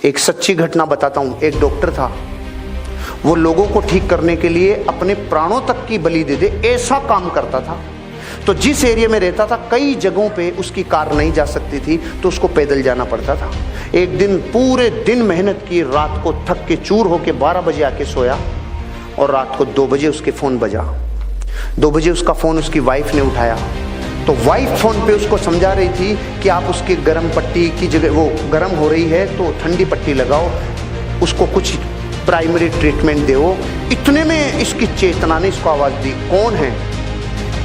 एक सच्ची घटना बताता हूँ। एक डॉक्टर था, वो लोगों को ठीक करने के लिए अपने प्राणों तक की बलि दे दे ऐसा काम करता था। तो जिस एरिया में रहता था कई जगहों पे उसकी कार नहीं जा सकती थी, तो उसको पैदल जाना पड़ता था। एक दिन पूरे दिन मेहनत की, रात को थक के चूर होके 12 बजे आके सोया और रात को 2 बजे उसके फ़ोन बजा। 2 बजे उसका फ़ोन उसकी वाइफ ने उठाया, तो वाइफ फ़ोन पे उसको समझा रही थी कि आप उसकी गर्म पट्टी की जगह, वो गर्म हो रही है तो ठंडी पट्टी लगाओ, उसको कुछ प्राइमरी ट्रीटमेंट दो। इतने में इसकी चेतना ने इसको आवाज़ दी। कौन है?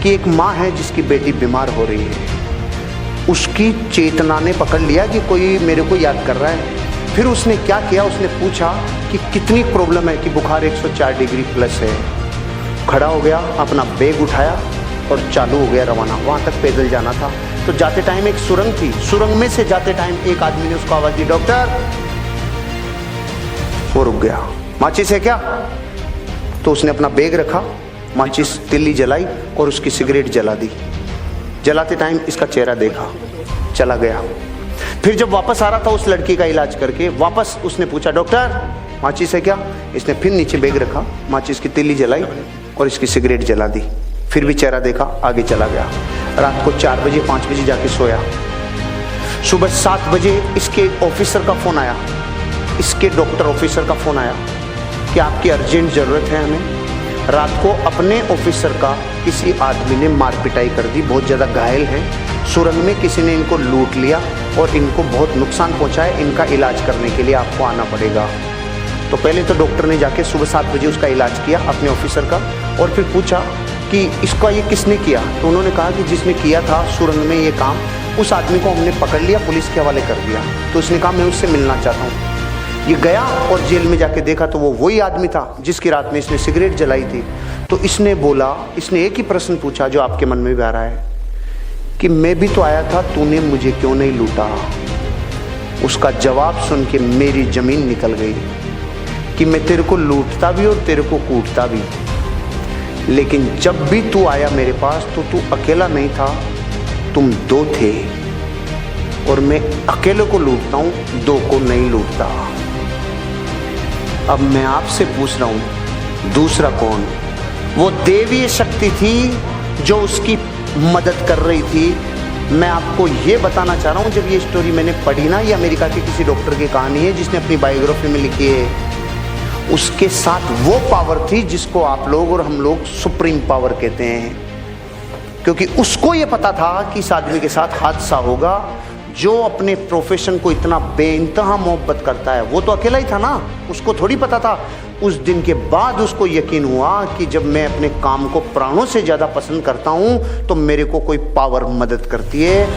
कि एक माँ है जिसकी बेटी बीमार हो रही है। उसकी चेतना ने पकड़ लिया कि कोई मेरे को याद कर रहा है। फिर उसने क्या किया, उसने पूछा कि कितनी प्रॉब्लम है, कि बुखार 104 डिग्री प्लस है। खड़ा हो गया, अपना बैग उठाया और चालू हो गया रवाना। वहाँ तक पैदल जाना था। तो जाते टाइम एक सुरंग थी, सुरंग में से जाते टाइम एक आदमी ने उसको आवाज़ दी, डॉक्टर। वो रुक गया। माचिस है क्या? तो उसने अपना बैग रखा, माचिस तिल्ली जलाई और उसकी सिगरेट जला दी। जलाते टाइम इसका चेहरा देखा, चला गया। फिर जब वापस आ रहा था उस लड़की का इलाज करके, वापस उसने पूछा, डॉक्टर माचिस है क्या? इसने फिर नीचे बैग रखा, माचिस की तिल्ली जलाई और इसकी सिगरेट जला दी। फिर भी चेहरा देखा, आगे चला गया। रात को 4 बजे 5 बजे जाके सोया। सुबह 7 बजे इसके ऑफिसर का फ़ोन आया, इसके डॉक्टर ऑफिसर का फ़ोन आया कि आपकी अर्जेंट ज़रूरत है हमें। रात को अपने ऑफिसर का किसी आदमी ने मार पिटाई कर दी, बहुत ज़्यादा घायल हैं। सुरंग में किसी ने इनको लूट लिया और इनको बहुत नुकसान पहुंचा है। इनका इलाज करने के लिए आपको आना पड़ेगा। तो पहले तो डॉक्टर ने जाके सुबह 7 बजे उसका इलाज किया अपने ऑफिसर का, और फिर पूछा कि इसका ये किसने किया? तो उन्होंने कहा कि जिसने किया था सुरंग में ये काम, उस आदमी को हमने पकड़ लिया, पुलिस के हवाले कर दिया। तो उसने कहा मैं उससे मिलना चाहता हूँ। ये गया और जेल में जाके देखा तो वो वही आदमी था जिसकी रात में इसने सिगरेट जलाई थी। तो इसने बोला, इसने एक ही प्रश्न पूछा जो आपके मन में भी आ रहा है कि मैं भी तो आया था, तूने मुझे क्यों नहीं लूटा? उसका जवाब सुन के मेरी जमीन निकल गई कि मैं तेरे को लूटता भी और तेरे को कूटता भी, लेकिन जब भी तू आया मेरे पास तो तू अकेला नहीं था, तुम 2 थे, और मैं अकेले को लूटता हूँ, 2 को नहीं लूटता। अब मैं आपसे पूछ रहा हूँ, दूसरा कौन? वो देवीय शक्ति थी जो उसकी मदद कर रही थी। मैं आपको ये बताना चाह रहा हूँ, जब ये स्टोरी मैंने पढ़ी ना, ये अमेरिका के किसी डॉक्टर की कहानी है जिसने अपनी बायोग्राफी में लिखी है। उसके साथ वो पावर थी जिसको आप लोग और हम लोग सुप्रीम पावर कहते हैं, क्योंकि उसको ये पता था कि इस आदमी के साथ हादसा होगा। जो अपने प्रोफेशन को इतना बेइंतहा मोहब्बत करता है, वो तो अकेला ही था ना, उसको थोड़ी पता था। उस दिन के बाद उसको यकीन हुआ कि जब मैं अपने काम को प्राणों से ज़्यादा पसंद करता हूँ तो मेरे को कोई पावर मदद करती है।